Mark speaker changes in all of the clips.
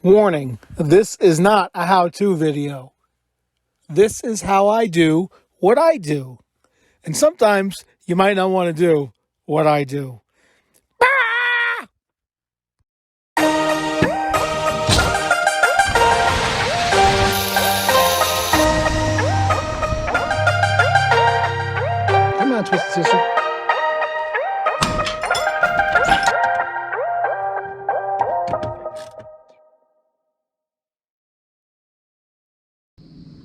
Speaker 1: Warning, this is not a how-to video. This is how I do what I do. And sometimes you might not want to do what I do. Come on, Twisted Sister.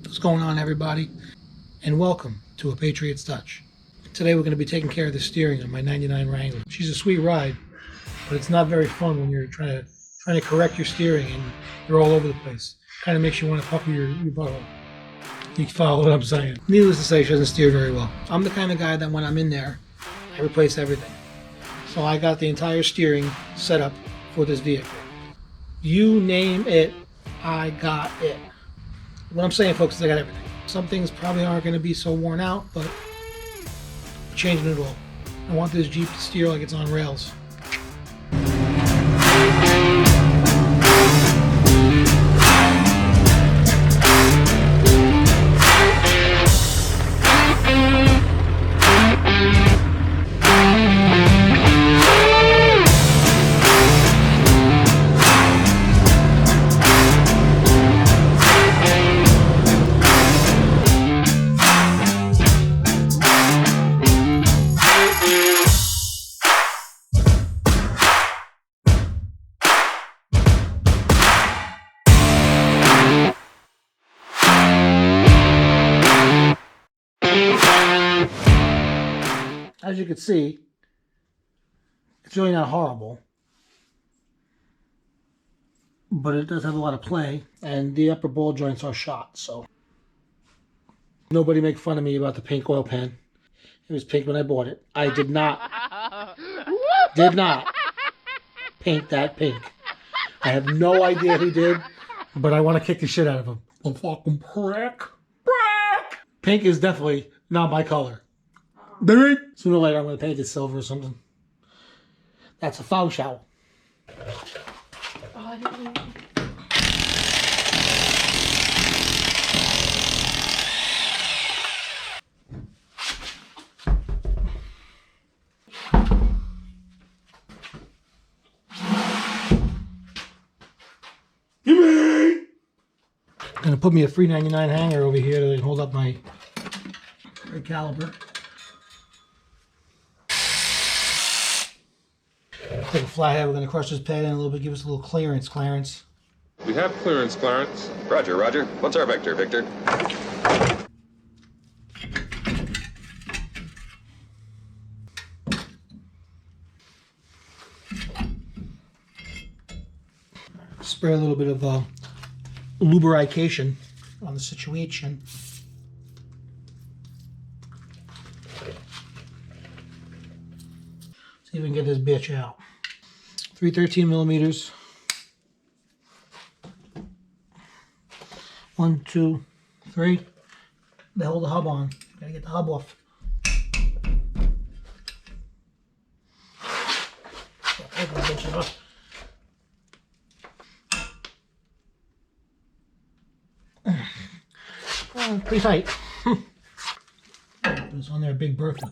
Speaker 1: What's going on, everybody? And welcome to A Patriot's Touch. Today we're going to be taking care of the steering on my 99 Wrangler. She's a sweet ride, but it's not very fun when you're trying to correct your steering and you're all over the place. Kind of makes you want to pucker your butthole. You follow what I'm saying. Needless to say, she doesn't steer very well. I'm the kind of guy that when I'm in there, I replace everything. So I got the entire steering set up for this vehicle. You name it, I got it. What I'm saying, folks, is I got everything. Some things probably aren't going to be so worn out, but I'm changing it all. I want this Jeep to steer like it's on rails. As you can see, it's really not horrible, but it does have a lot of play, and the upper ball joints are shot, so nobody make fun of me about the pink oil pan. It was pink when I bought it. I did not paint that pink. I have no idea who did, but I want to kick the shit out of him. A fucking prick. Pink is definitely not my color. Sooner or later, I'm going to paint it silver or something. That's a faux shower. I'm going to put me a $3.99 hanger over here to hold up my caliper. Take a flathead, we're going to crush this pad in a little bit, give us a little clearance, Clarence.
Speaker 2: We have clearance, Clarence.
Speaker 3: Roger, Roger. What's our vector, Victor?
Speaker 1: Spray a little bit of lubrication on the situation. See if we can get this bitch out. 313 millimeters. 1, 2, 3. They hold the hub on. Gotta get the hub off. Open the bitch up. Pretty tight. It's on there, Big Bertha.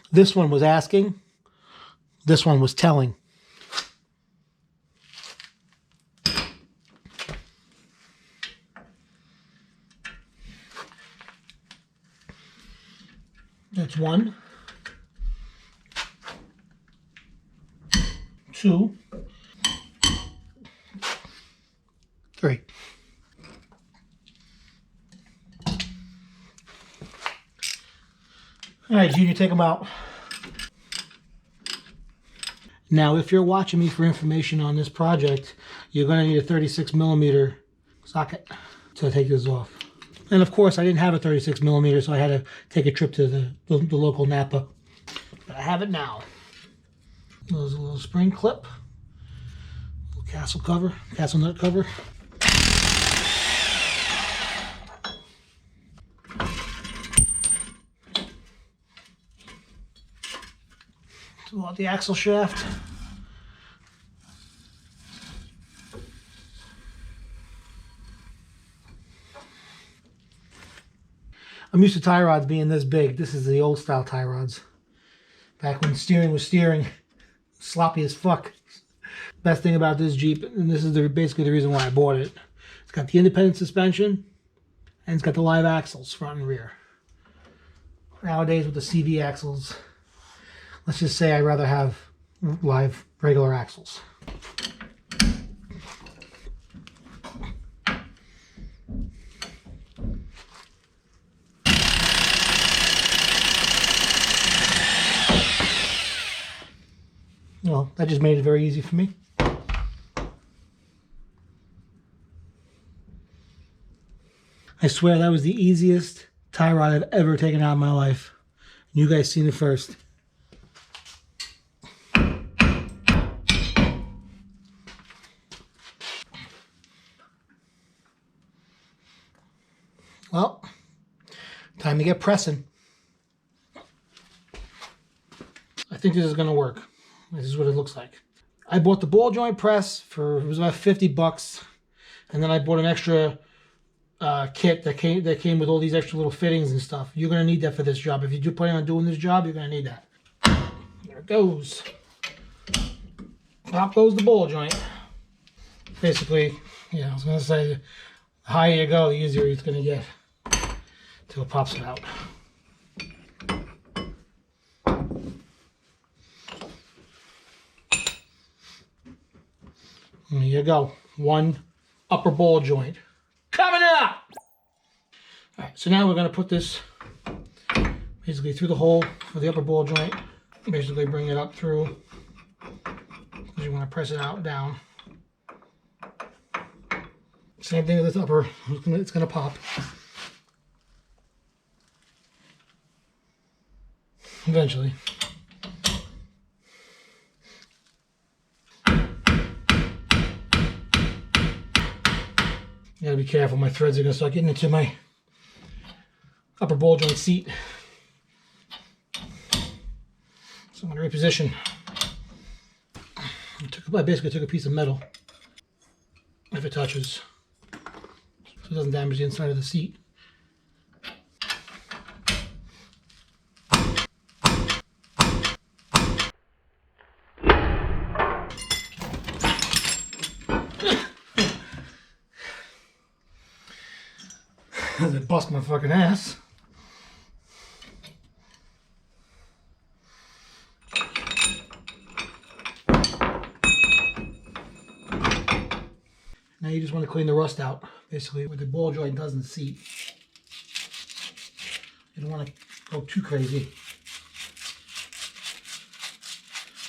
Speaker 1: This one was asking. This one was telling. That's 1, 2, 3. All right, Junior, take them out. Now, if you're watching me for information on this project, you're going to need a 36 millimeter socket to take this off. And of course, I didn't have a 36 millimeter, so I had to take a trip to the local Napa. But I have it now. There's a little spring clip, little castle nut cover. Pull out the axle shaft. I'm used to tie rods being this big. This is the old style tie rods. Back when steering was steering, sloppy as fuck. Best thing about this Jeep, and this is basically the reason why I bought it. It's got the independent suspension, and it's got the live axles, front and rear. Nowadays with the CV axles, let's just say I'd rather have live regular axles. Well, that just made it very easy for me. I swear that was the easiest tie rod I've ever taken out in my life. You guys seen it first. Well, time to get pressing. I think this is going to work. This is what it looks like. I bought the ball joint press for, it was about 50 bucks. And then I bought an extra kit that came with all these extra little fittings and stuff. You're going to need that for this job. If you do plan on doing this job, you're going to need that. There it goes. Pop goes the ball joint. Basically, yeah, I was going to say, the higher you go, the easier it's going to get till it pops it out. There you go. One upper ball joint. Coming up! Alright, so now we're going to put this basically through the hole for the upper ball joint. Basically bring it up through. Because you want to press it out, down. Same thing with this upper. It's going to pop. Eventually. You gotta be careful, my threads are gonna start getting into my upper ball joint seat. So I'm gonna reposition. I basically took a piece of metal, if it touches, so it doesn't damage the inside of the seat. As it bust my fucking ass. Now you just want to clean the rust out, basically, where the ball joint doesn't seat. You don't want to go too crazy.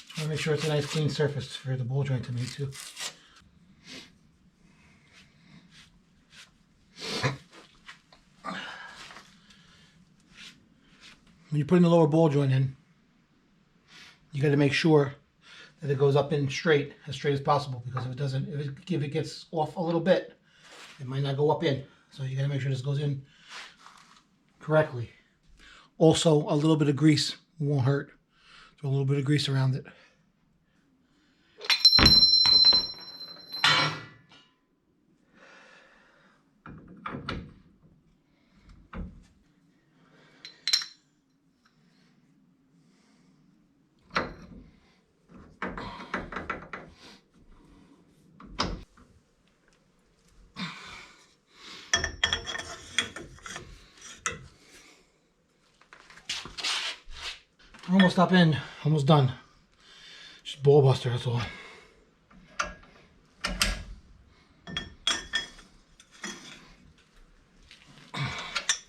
Speaker 1: Just want to make sure it's a nice clean surface for the ball joint to meet too. When you're putting the lower ball joint in, you got to make sure that it goes up in straight as possible, because if it doesn't, if it gets off a little bit, it might not go up in. So you got to make sure this goes in correctly. Also, a little bit of grease won't hurt. Throw a little bit of grease around it. Almost up in, almost done. Just ball buster, that's all.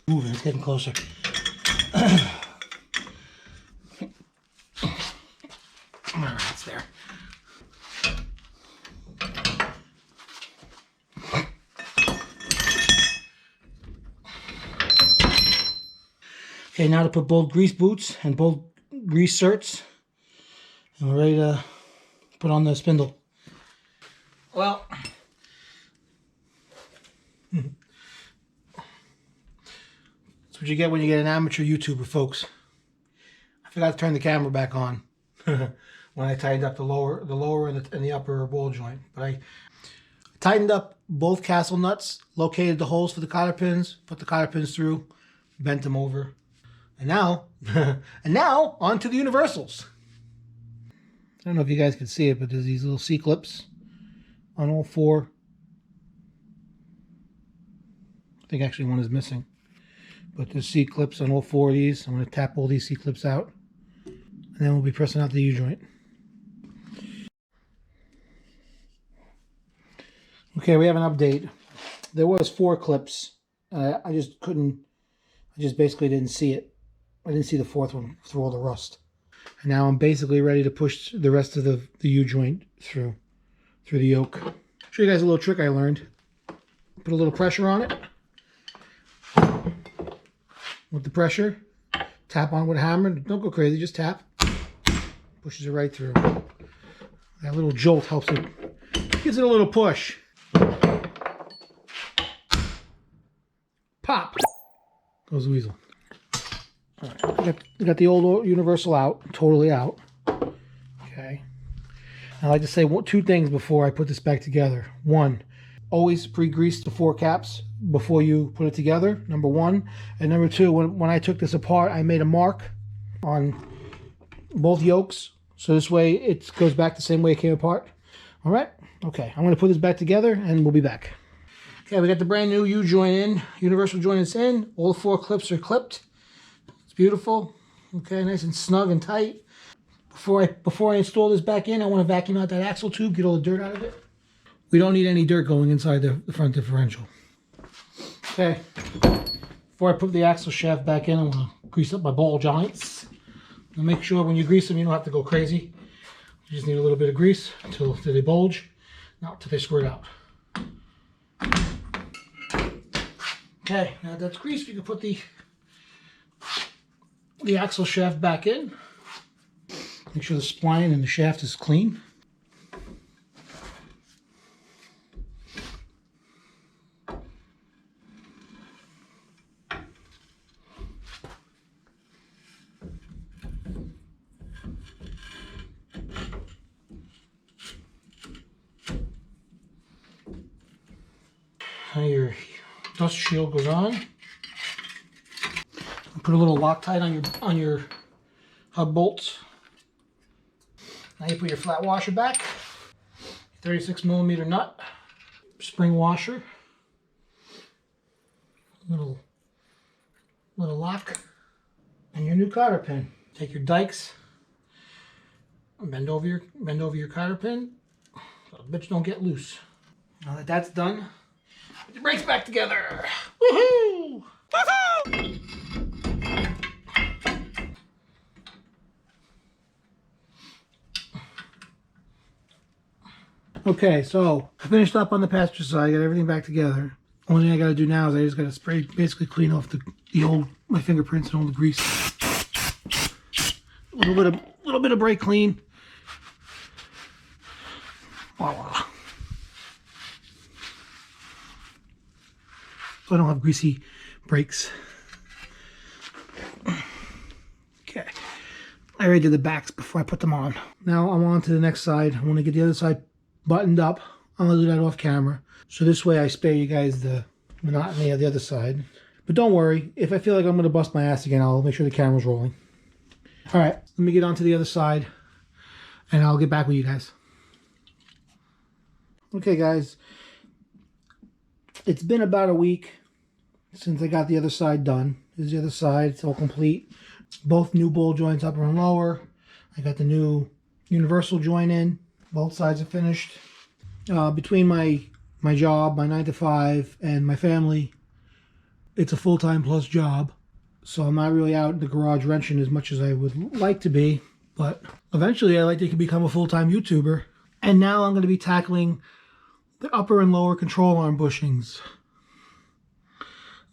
Speaker 1: Moving, it's getting closer. Alright, it's there. Okay, now to put both grease boots and both grease certs, and we're ready to put on the spindle. Well, that's what you get when you get an amateur YouTuber, folks. I forgot to turn the camera back on. when I tightened up the lower and the upper ball joint. But I tightened up both castle nuts, located the holes for the cotter pins, put the cotter pins through, bent them over, and now on to the universals. I don't know if you guys can see it, but there's these little C-clips on all four. I think actually one is missing, but there's C-clips on all four of these. I'm going to tap all these C-clips out, and then we'll be pressing out the U-joint. Okay, we have an update. There was 4 clips. I just basically didn't see it. I didn't see the 4th one through all the rust. And now I'm basically ready to push the rest of the U-joint through the yoke. Show you guys a little trick I learned. Put a little pressure on it. With the pressure, tap on with a hammer. Don't go crazy, just tap. Pushes it right through. That little jolt helps it. Gives it a little push. Pop! Goes the weasel. All right, we got the old universal out, totally out. Okay. I like to say 2 things before I put this back together. 1, always pre-grease the 4 caps before you put it together, number 1. And number 2, when I took this apart, I made a mark on both yokes, so this way it goes back the same way it came apart. All right? Okay, I'm going to put this back together, and we'll be back. Okay, we got the brand new U-joint in, universal joint is in. All 4 clips are clipped. It's beautiful. Okay, nice and snug and tight. Before I install this back in, I want to vacuum out that axle tube, get all the dirt out of it. We don't need any dirt going inside the front differential. Okay, before I put the axle shaft back in, I'm going to grease up my ball joints. And make sure when you grease them, you don't have to go crazy. You just need a little bit of grease until they bulge, not until they squirt out. Okay, now that's greased, you can put the axle shaft back in. Make sure the spline and the shaft is clean. Now your dust shield goes on. Put a little Loctite on your hub bolts. Now you put your flat washer back. 36mm nut, spring washer, little lock, and your new cotter pin. Take your dikes, bend over your cotter pin, so the bitch don't get loose. Now that that's done, put your brakes back together. Woohoo! Woohoo! Okay, so I finished up on the passenger side. I got everything back together. Only thing I got to do now is I just got to spray, basically clean off my fingerprints and all the grease. A little bit of brake clean. Voila. So I don't have greasy brakes. Okay. I already did the backs before I put them on. Now I'm on to the next side. I want to get the other side buttoned up. I'm going to do that off camera. So this way I spare you guys the monotony of the other side. But don't worry, if I feel like I'm going to bust my ass again, I'll make sure the camera's rolling. Alright, let me get on to the other side and I'll get back with you guys. Okay guys, it's been about a week since I got the other side done. This is the other side, it's all complete. Both new ball joints, upper and lower. I got the new universal joint in. Both sides are finished. Between my job, my 9 to 5, and my family, it's a full-time plus job. So I'm not really out in the garage wrenching as much as I would like to be. But eventually I'd like to become a full-time YouTuber. And now I'm going to be tackling the upper and lower control arm bushings.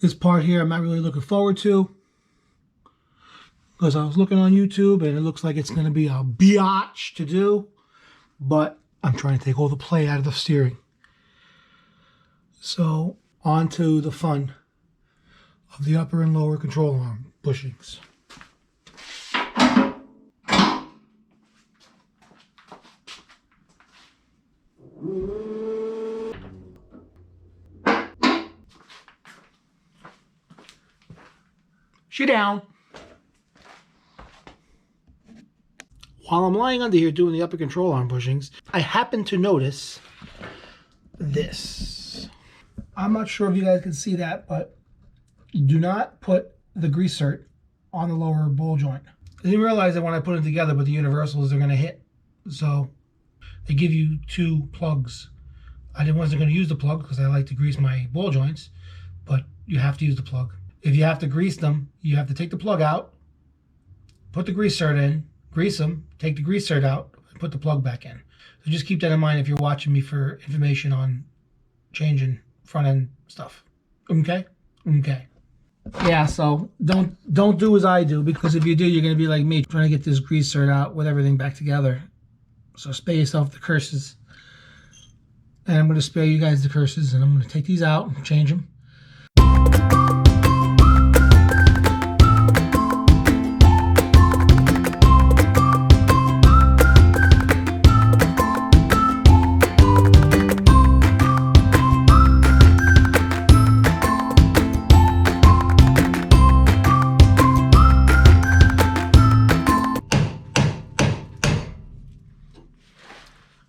Speaker 1: This part here I'm not really looking forward to, because I was looking on YouTube and it looks like it's going to be a biatch to do. But I'm trying to take all the play out of the steering. So on to the fun of the upper and lower control arm bushings. She down. While I'm lying under here doing the upper control arm bushings, I happen to notice this. I'm not sure if you guys can see that, but do not put the grease cert on the lower ball joint. I didn't realize that when I put them together, but the universals are going to hit. So they give you 2 plugs. I wasn't going to use the plug because I like to grease my ball joints, but you have to use the plug. If you have to grease them, you have to take the plug out, put the grease cert in, grease them, take the grease cert out, and put the plug back in. So just keep that in mind if you're watching me for information on changing front end stuff. Okay? Okay. Yeah, so don't do as I do, because if you do, you're going to be like me trying to get this grease cert out with everything back together. So spare yourself the curses. And I'm going to spare you guys the curses, and I'm going to take these out and change them.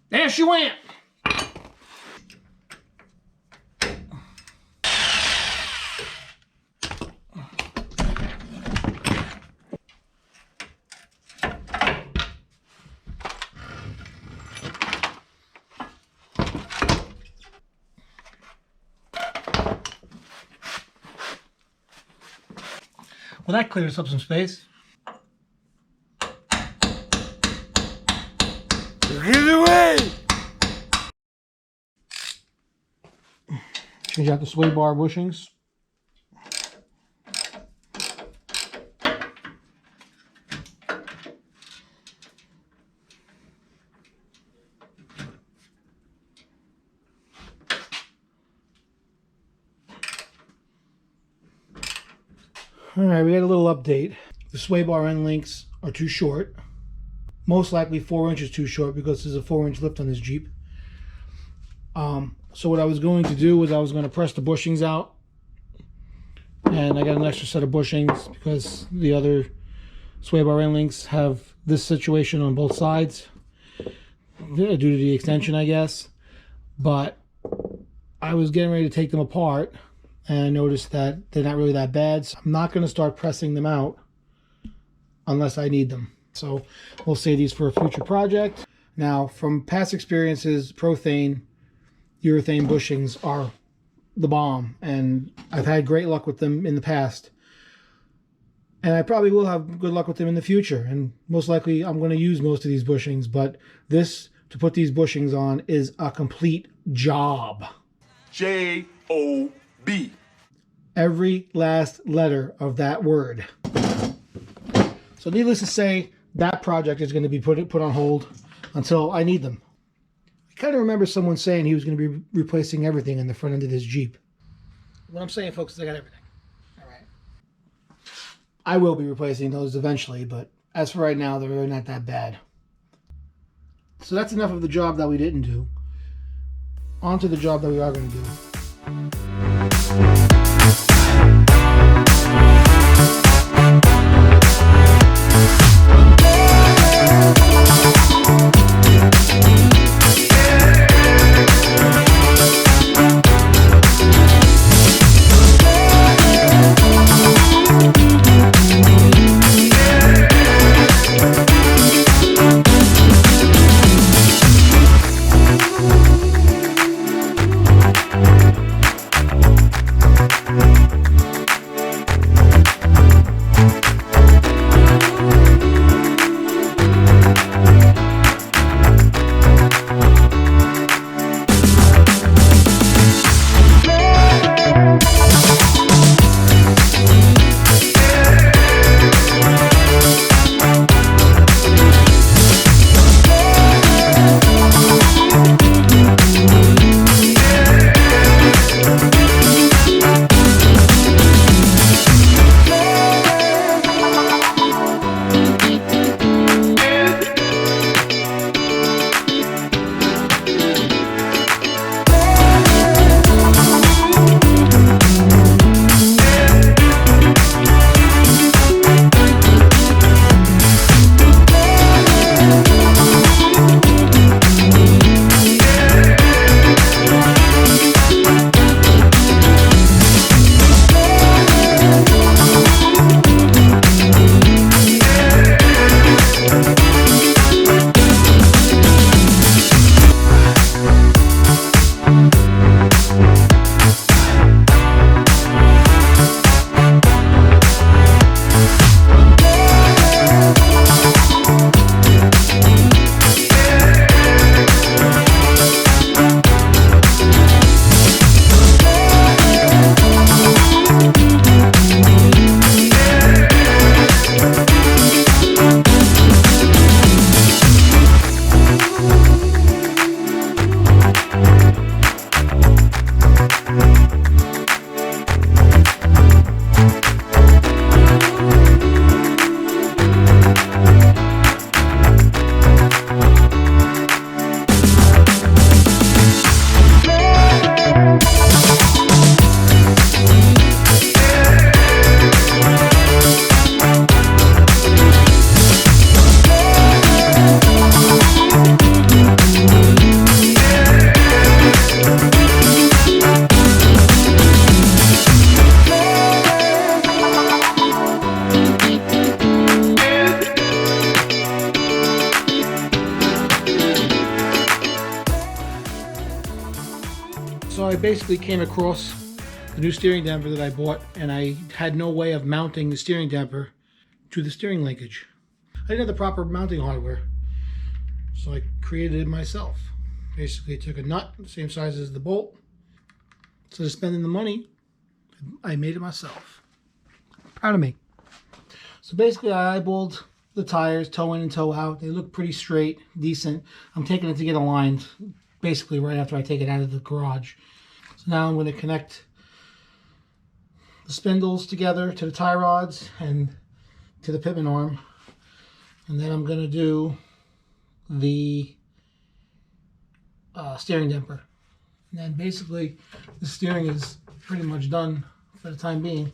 Speaker 1: There she went. Well, that clears up some space.
Speaker 4: Get away!
Speaker 1: Change out the sway bar bushings. All right, we got a little update. The sway bar end links are too short. Most likely 4 inches too short, because there's a 4-inch lift on this Jeep. So what I was going to do was I was going to press the bushings out. And I got an extra set of bushings because the other sway bar end links have this situation on both sides. Due to the extension, I guess. But I was getting ready to take them apart, and I noticed that they're not really that bad. So I'm not going to start pressing them out unless I need them. So we'll save these for a future project. Now, from past experiences, Prothane urethane bushings are the bomb, and I've had great luck with them in the past. And I probably will have good luck with them in the future, and most likely I'm going to use most of these bushings, but this, to put these bushings on, is a complete job.
Speaker 4: J-O-B.
Speaker 1: Every last letter of that word. So needless to say, that project is going to be put on hold until I need them. I kind of remember someone saying he was going to be replacing everything in the front end of this Jeep. What I'm saying, folks, is I got everything. All right. I will be replacing those eventually, but as for right now, they're really not that bad. So that's enough of the job that we didn't do. On to the job that we are going to do. So I basically came across the new steering damper that I bought, and I had no way of mounting the steering damper to the steering linkage. I didn't have the proper mounting hardware, so I created it myself. Basically took a nut the same size as the bolt. Instead of spending the money, I made it myself. Proud of me. So basically I eyeballed the tires, toe in and toe out. They look pretty straight, decent. I'm taking it to get aligned basically right after I take it out of the garage. So now I'm going to connect the spindles together to the tie rods and to the pitman arm. And then I'm going to do the steering damper. And then basically the steering is pretty much done for the time being.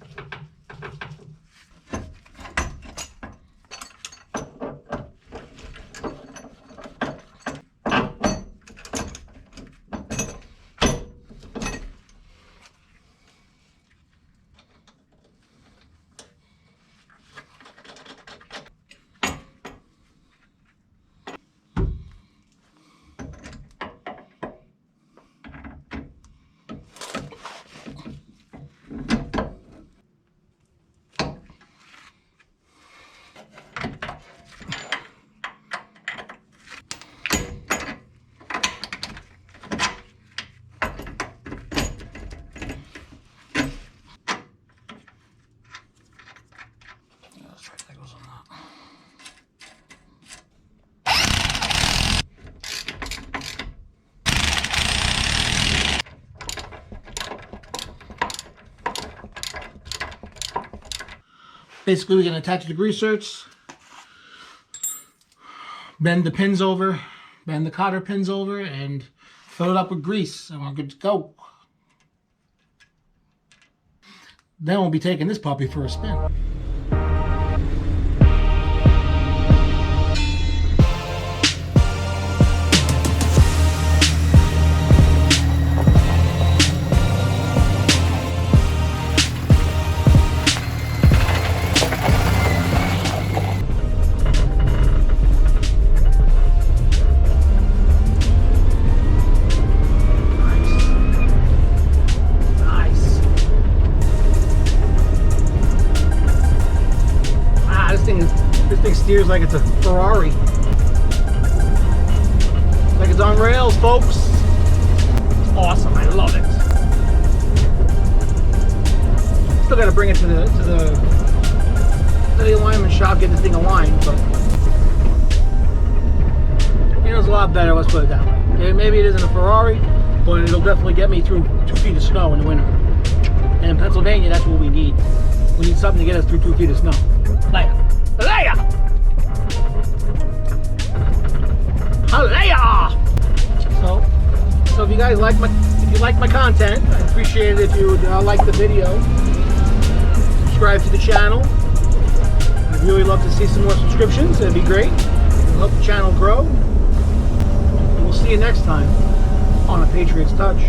Speaker 1: Basically, we can attach the greasers, bend the pins over, bend the cotter pins over, and fill it up with grease, and we're good to go. Then we'll be taking this puppy for a spin. This thing steers like it's a Ferrari. Like it's on rails, folks. It's awesome. I love it. Still got to bring it to the alignment shop, get this thing aligned, but it was a lot better. Let's put it that way. Maybe it isn't a Ferrari, but it'll definitely get me through 2 feet of snow in the winter. And in Pennsylvania, that's what we need. We need something to get us through 2 feet of snow. Hallelujah! Hallelujah! So if you guys like my content, I appreciate it if you would like the video, subscribe to the channel. I'd really love to see some more subscriptions. It'd be great. It'll help the channel grow. And we'll see you next time on A Patriot's Touch.